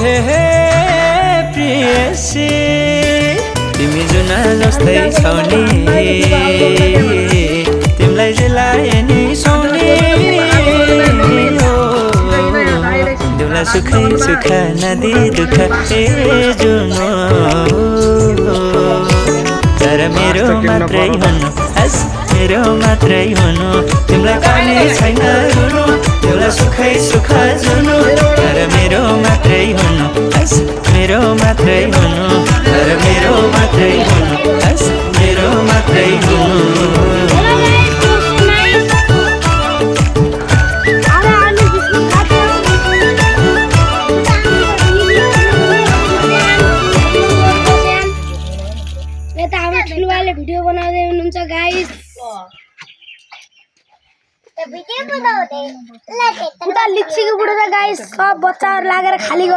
हे प्रियसी तिमी जुन जस्तै छौ नि तिमीलाई जिलाए नि सौनी दिउला सुखै सुख नदी दुख ए जुनो तर मेरो मात्रै हुनु मेरो मात्रै हुनु तिमीलाई पाउने छैन रुनु दिउला सुखै सुख जुनु तर मेरो मात्रै हुनु मेरो मात्रै हुनु तर मेरो मात्रै हुनु मेरो मात्रै हुनु भिडियो बनाउँदै हुनुहुन्छ गाइस उता लिच्चीको बुढो छ गाइस सब बच्चाहरु लागेर खाली